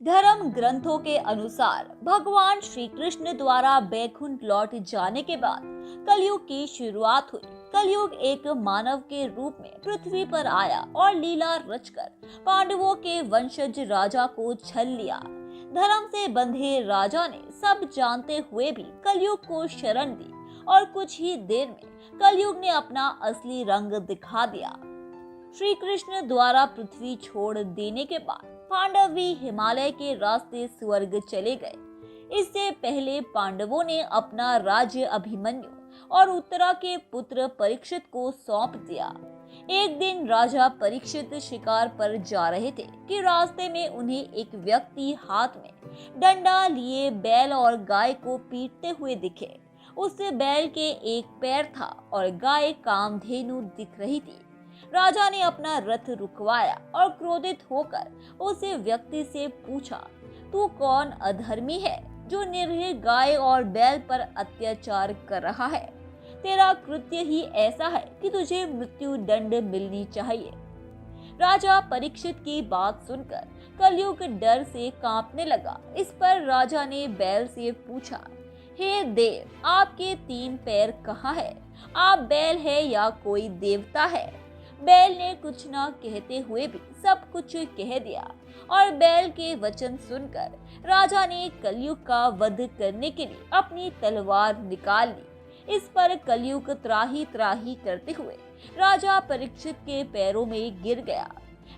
धर्म ग्रंथों के अनुसार भगवान श्री कृष्ण द्वारा बैकुंठ लौट जाने के बाद कलयुग की शुरुआत हुई। कलयुग एक मानव के रूप में पृथ्वी पर आया और लीला रचकर पांडवों के वंशज राजा को छल लिया। धर्म से बंधे राजा ने सब जानते हुए भी कलयुग को शरण दी और कुछ ही देर में कलयुग ने अपना असली रंग दिखा दिया। श्री कृष्ण द्वारा पृथ्वी छोड़ देने के बाद पांडव भी हिमालय के रास्ते स्वर्ग चले गए। इससे पहले पांडवों ने अपना राज्य अभिमन्यु और उत्तरा के पुत्र परीक्षित को सौंप दिया। एक दिन राजा परीक्षित शिकार पर जा रहे थे कि रास्ते में उन्हें एक व्यक्ति हाथ में डंडा लिए बैल और गाय को पीटते हुए दिखे। उस बैल के एक पैर था और गाय कामधेनु दिख रही थी। राजा ने अपना रथ रुकवाया और क्रोधित होकर उस व्यक्ति से पूछा, तू कौन अधर्मी है जो निरीह गाय और बैल पर अत्याचार कर रहा है? तेरा कृत्य ही ऐसा है कि तुझे मृत्यु दंड मिलनी चाहिए। राजा परीक्षित की बात सुनकर कलयुग डर से कांपने लगा। इस पर राजा ने बैल से पूछा, हे देव, आपके 3 पैर कहाँ है? आप बैल है या कोई देवता है? बैल ने कुछ न कहते हुए भी सब कुछ कह दिया और बैल के वचन सुनकर राजा ने कलयुग का वध करने के लिए अपनी तलवार निकाल ली। इस पर कलयुग त्राही त्राही करते हुए राजा परीक्षित के पैरों में गिर गया।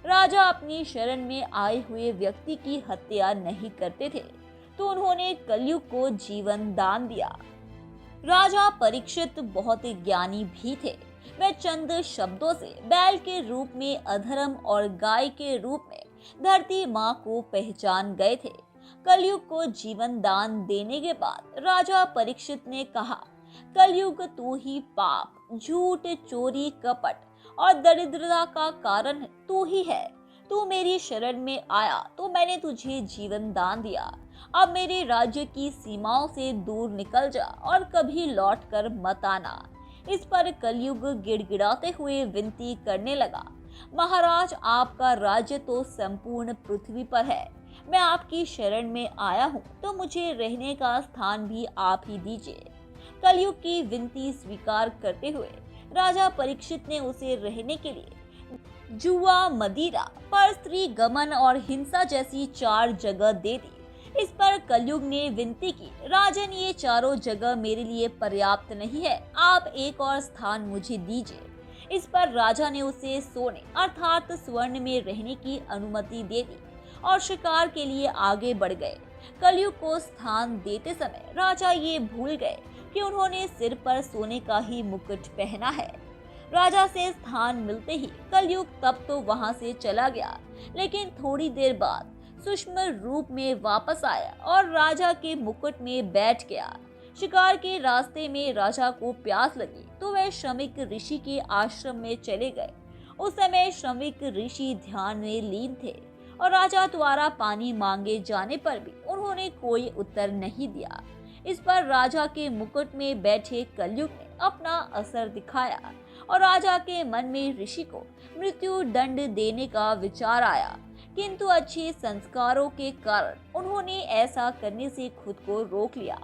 राजा अपनी शरण में आए हुए व्यक्ति की हत्या नहीं करते थे तो उन्होंने कलयुग को जीवन दान दिया। राजा परीक्षित बहुत ज्ञानी भी थे। वे चंद शब्दों से बैल के रूप में अधर्म और गाय के रूप में धरती माँ को पहचान गए थे। कलयुग को जीवन दान देने के बाद राजा परीक्षित ने कहा, कलयुग तू ही पाप, झूठ, चोरी, कपट और दरिद्रता का कारण तू ही है। तू मेरी शरण में आया तो मैंने तुझे जीवन दान दिया। अब मेरे राज्य की सीमाओं से दूर निकल जा और कभी लौट कर मत आना। इस पर कलयुग गिड़गिड़ाते हुए विनती करने लगा, महाराज, आपका राज्य तो संपूर्ण पृथ्वी पर है। मैं आपकी शरण में आया हूँ तो मुझे रहने का स्थान भी आप ही दीजिए। कलयुग की विनती स्वीकार करते हुए राजा परीक्षित ने उसे रहने के लिए जुआ, मदिरा, पर स्त्री गमन और हिंसा जैसी 4 जगह दे दी। इस पर कलयुग ने विनती की, राजन, ये चारों जगह मेरे लिए पर्याप्त नहीं है, आप एक और स्थान मुझे दीजिए। इस पर राजा ने उसे सोने अर्थात स्वर्ण में रहने की अनुमति दे दी और शिकार के लिए आगे बढ़ गए। कलयुग को स्थान देते समय राजा ये भूल गए कि उन्होंने सिर पर सोने का ही मुकुट पहना है। राजा से स्थान मिलते ही कलयुग तब तो वहां से चला गया, लेकिन थोड़ी देर बाद सूक्ष्म रूप में वापस आया और राजा के मुकुट में बैठ गया। शिकार के रास्ते में राजा को प्यास लगी तो वह श्रमिक ऋषि के आश्रम में चले गए। उस समय श्रमिक ऋषि ध्यान में लीन थे और राजा द्वारा पानी मांगे जाने पर भी उन्होंने कोई उत्तर नहीं दिया। इस पर राजा के मुकुट में बैठे कलयुग ने अपना असर दिखाया और राजा के मन में ऋषि को मृत्यु दंड देने का विचार आया, किंतु अच्छे संस्कारों के कारण उन्होंने ऐसा करने से खुद को रोक लिया।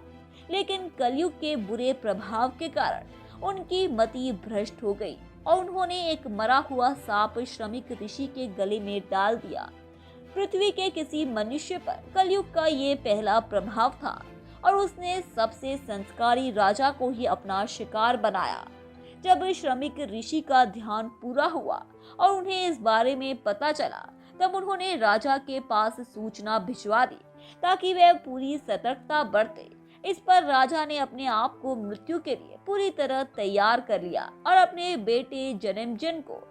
लेकिन कलयुग के बुरे प्रभाव के कारण उनकी मति भ्रष्ट हो गई और उन्होंने एक मरा हुआ सांप श्रमिक ऋषि के गले में डाल दिया। पृथ्वी के किसी मनुष्य पर कलयुग का ये पहला प्रभाव था और उसने सबसे संस्कारी राजा को ही अपना शिकार बनाया। जब श्रमिक ऋषि का ध्यान पूरा हुआ और उन्हें इस बारे में पता चला, तब उन्होंने राजा के पास सूचना भिजवा दी ताकि वह पूरी सतर्कता बरते। इस पर राजा ने अपने आप को मृत्यु के लिए पूरी तरह तैयार कर लिया और अपने बेटे जन्मेजय को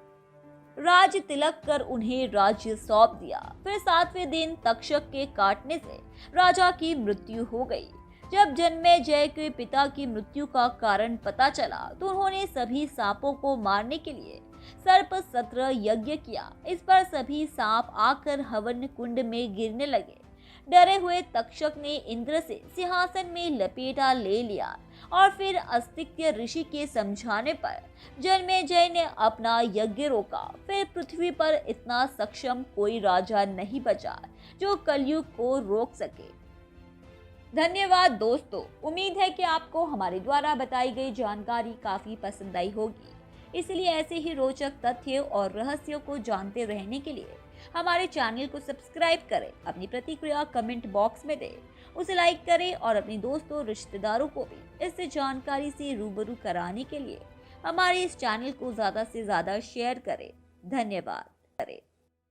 राज तिलक कर उन्हें राज्य सौंप दिया। फिर 7वें दिन तक्षक के काटने से राजा की मृत्यु हो गई। जब जन्मेजय के पिता की मृत्यु का कारण पता चला तो उन्होंने सभी सांपों को मारने के लिए सर्प सत्र यज्ञ किया। इस पर सभी सांप आकर हवन कुंड में गिरने लगे। डरे हुए तक्षक ने इंद्र से सिंहासन में लपेटा ले लिया और फिर अस्तित्य ऋषि के समझाने पर जन्मेजय ने अपना यज्ञ रोका। फिर पृथ्वी पर इतना सक्षम कोई राजा नहीं बचा जो कलयुग को रोक सके। धन्यवाद दोस्तों, उम्मीद है कि आपको हमारे द्वारा बताई गई जानकारी काफी पसंद आई होगी। इसलिए ऐसे ही रोचक तथ्य और रहस्यों को जानते रहने के लिए हमारे चैनल को सब्सक्राइब करें, अपनी प्रतिक्रिया कमेंट बॉक्स में दें, उसे लाइक करें और अपने दोस्तों रिश्तेदारों को भी इस जानकारी से रूबरू कराने के लिए हमारे इस चैनल को ज़्यादा से ज़्यादा शेयर करें। धन्यवाद।